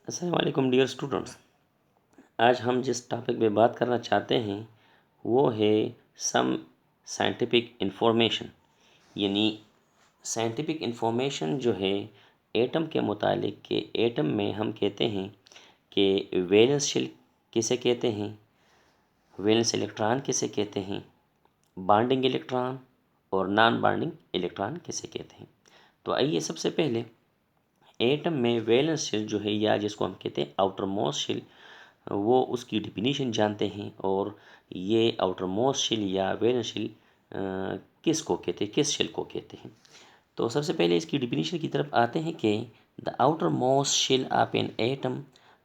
अस्सलाम वालेकुम dear students. आज हम जिस टॉपिक पे बात करना चाहते हैं वो है सम साइंटिफिक इंफॉर्मेशन, यानी साइंटिफिक इंफॉर्मेशन जो है एटम के मुतालिक के एटम में हम कहते हैं कि वैलेंस शेल किसे कहते हैं, वैलेंस इलेक्ट्रॉन किसे कहते हैं, बॉन्डिंग इलेक्ट्रॉन और नॉन बॉन्डिंग इलेक्ट्रॉन किसे कहते हैं। तो आइए सबसे पहले एटम में वैलेंस शेल जो है या जिसको हम कहते हैं आउटर मोस्ट शेल, वो उसकी डिफिनीशन जानते हैं और ये आउटर मोस्ट शेल या वैलेंस शेल किस को कहते हैं, किस शेल को कहते हैं। तो सबसे पहले इसकी डिफिनीशन की तरफ आते हैं कि the outermost shell of an atom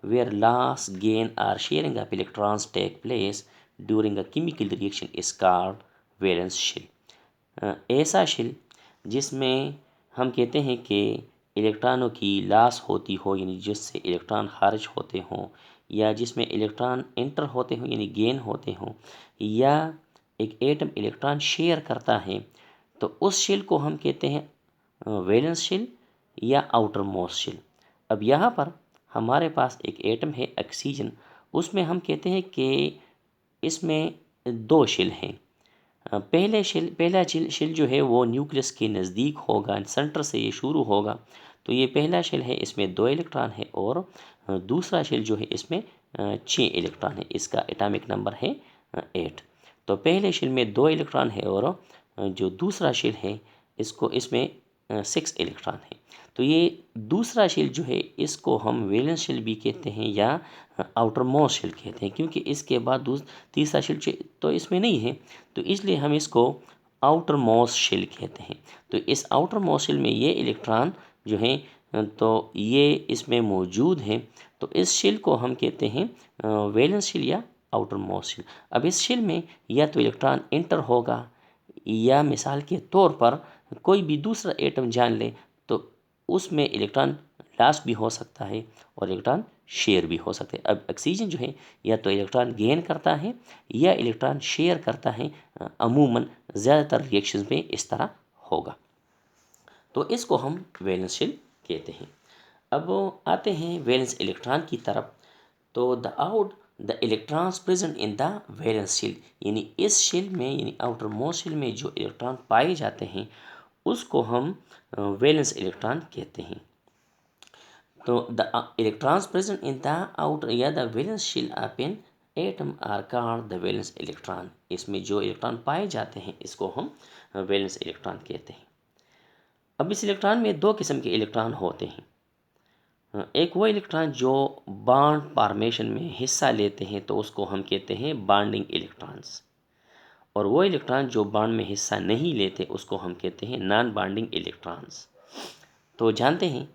where loss gain are sharing of electrons take place during a chemical reaction is called valence shell. ऐसा शेल जिसमें हम कहते हैं कि इलेक्ट्रॉनों की लॉस होती हो, यानी जिससे इलेक्ट्रॉन खारिज होते हों, या जिसमें इलेक्ट्रॉन एंटर होते हों यानी गेन होते हों, या एक एटम इलेक्ट्रॉन शेयर करता है, तो उस शेल को हम कहते हैं वैलेंस शेल या आउटर मोस्ट शेल। अब यहाँ पर हमारे पास एक एटम है ऑक्सीजन, उसमें हम कहते हैं कि इसमें दो शेल हैं। पहला शेल जो है वो न्यूक्लियस के नज़दीक होगा, सेंटर से ये शुरू होगा, तो ये पहला शेल है, इसमें 2 इलेक्ट्रॉन है, और दूसरा शेल जो है इसमें 6 इलेक्ट्रॉन है, इसका एटॉमिक नंबर है 8। तो पहले शेल में 2 इलेक्ट्रॉन है और जो दूसरा शेल है इसमें 6 इलेक्ट्रॉन है। तो ये दूसरा शेल जो है इसको हम वैलेंस शेल भी कहते हैं या आउटर मोस्ट शेल कहते हैं, क्योंकि इसके बाद तीसरा शेल तो इसमें नहीं है, तो इसलिए हम इसको आउटर मोस्ट शेल कहते हैं। तो इस आउटर मोस्ट शेल में ये इलेक्ट्रॉन जो हैं तो ये इसमें मौजूद हैं, तो इस शेल को हम कहते हैं वैलेंस शेल या आउटर मोस्ट शेल। अब इस शेल में या तो इलेक्ट्रॉन एंटर होगा, या मिसाल के तौर पर कोई भी दूसरा एटम जान ले तो उसमें इलेक्ट्रॉन लॉस भी हो सकता है और इलेक्ट्रॉन शेयर भी हो सकते हैं। अब ऑक्सीजन जो है या तो इलेक्ट्रॉन गेन करता है या इलेक्ट्रॉन शेयर करता है, अमूमन ज़्यादातर रिएक्शंस में इस तरह होगा, तो इसको हम वैलेंस शेल कहते हैं। अब आते हैं वैलेंस इलेक्ट्रॉन की तरफ। तो the electrons present in the valence shell, यानी इस शेल में यानी आउटर मोस्ट शेल में जो इलेक्ट्रॉन पाए जाते हैं उसको हम वैलेंस इलेक्ट्रॉन कहते हैं। तो the electrons present in the outer या the valence shell of an atom are called the valence electron. इसमें जो इलेक्ट्रॉन पाए जाते हैं इसको हम वैलेंस इलेक्ट्रॉन कहते हैं। अब इस इलेक्ट्रॉन में 2 किस्म के इलेक्ट्रॉन होते हैं। एक वो इलेक्ट्रॉन जो बॉन्ड फॉर्मेशन में हिस्सा लेते हैं तो उसको हम कहते हैं बॉन्डिंग इलेक्ट्रॉन्स, और वो इलेक्ट्रॉन जो बॉन्ड में हिस्सा नहीं लेते उसको हम कहते हैं नॉन बॉन्डिंग इलेक्ट्रॉन्स। तो जानते हैं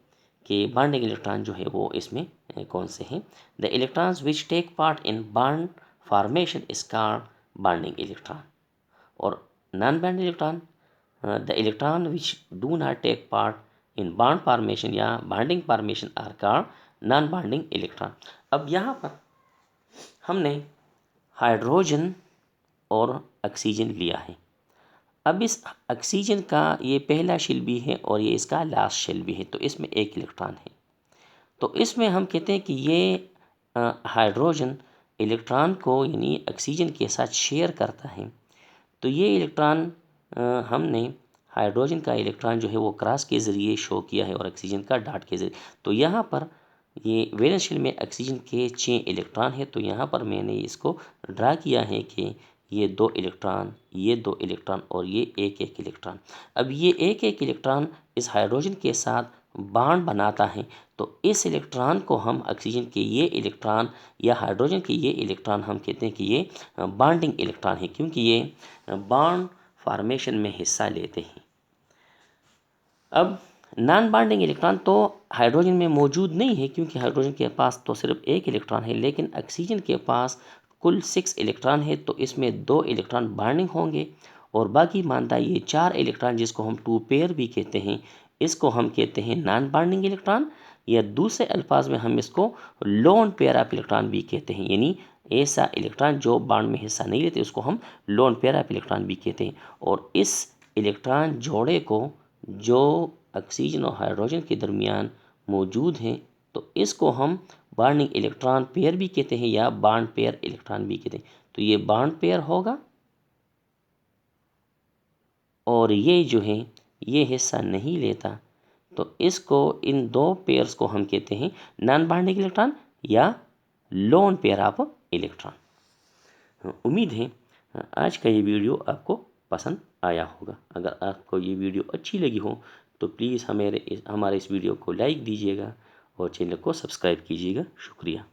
कि बॉन्डिंग इलेक्ट्रॉन जो है वो इसमें कौन से हैं। The electrons which take part in bond formation is called bonding electron, और non bonding electron the electron which do not take part in bond formation या bonding formation are called non bonding electron. अब यहाँ पर हमने hydrogen और oxygen लिया है। अब इस ऑक्सीजन का ये पहला शेल भी है और ये इसका लास्ट शेल भी है, तो इसमें 1 इलेक्ट्रॉन है। तो इसमें हम कहते हैं कि ये हाइड्रोजन इलेक्ट्रॉन को यानी ऑक्सीजन के साथ शेयर करता है। तो ये इलेक्ट्रॉन हमने हाइड्रोजन का इलेक्ट्रॉन जो है वो क्रॉस के ज़रिए शो किया है और ऑक्सीजन का डॉट के ज़रिए। तो यहाँ पर ये वैलेंस शेल में ऑक्सीजन के 6 इलेक्ट्रॉन है, तो यहाँ पर मैंने इसको ड्रा किया है कि ये 2 इलेक्ट्रॉन, ये 2 इलेक्ट्रॉन और ये 1-1 इलेक्ट्रॉन। अब ये 1-1 इलेक्ट्रॉन इस हाइड्रोजन के साथ बॉन्ड बनाता है, तो इस इलेक्ट्रॉन को हम ऑक्सीजन के ये इलेक्ट्रॉन या हाइड्रोजन के ये इलेक्ट्रॉन हम कहते हैं कि ये बॉन्डिंग इलेक्ट्रॉन है, क्योंकि ये बॉन्ड फॉर्मेशन में हिस्सा लेते हैं। अब नॉन बॉन्डिंग इलेक्ट्रॉन तो हाइड्रोजन में मौजूद नहीं है, क्योंकि हाइड्रोजन के पास तो सिर्फ 1 इलेक्ट्रॉन है, लेकिन ऑक्सीजन के पास कुल 6 इलेक्ट्रॉन है, तो इसमें 2 इलेक्ट्रॉन बॉन्डिंग होंगे और बाकी मानता ये 4 इलेक्ट्रॉन जिसको हम 2 पेयर भी कहते हैं, इसको हम कहते हैं नॉन बॉन्डिंग इलेक्ट्रॉन, या दूसरे अल्फाज में हम इसको लोन पेयर ऑफ इलेक्ट्रॉन भी कहते हैं, यानी ऐसा इलेक्ट्रॉन जो बॉन्ड में हिस्सा नहीं लेते उसको हम लोन पेयर ऑफ इलेक्ट्रॉन भी कहते हैं। और इस इलेक्ट्रॉन जोड़े को जो ऑक्सीजन और हाइड्रोजन के दरमियान मौजूद हैं तो तो इसको हम बॉन्डिंग इलेक्ट्रॉन पेयर भी कहते हैं या बॉन्ड पेयर इलेक्ट्रॉन भी कहते हैं। तो ये बॉन्ड पेयर होगा और ये जो है ये हिस्सा नहीं लेता, तो इसको इन दो पेयर्स को हम कहते हैं नॉन बॉन्डिंग इलेक्ट्रॉन या लोन पेयर ऑफ इलेक्ट्रॉन। उम्मीद है आज का ये वीडियो आपको पसंद आया होगा। अगर आपको ये वीडियो अच्छी लगी हो तो प्लीज़ हमारे इस वीडियो को लाइक दीजिएगा और चैनल को सब्सक्राइब कीजिएगा। शुक्रिया।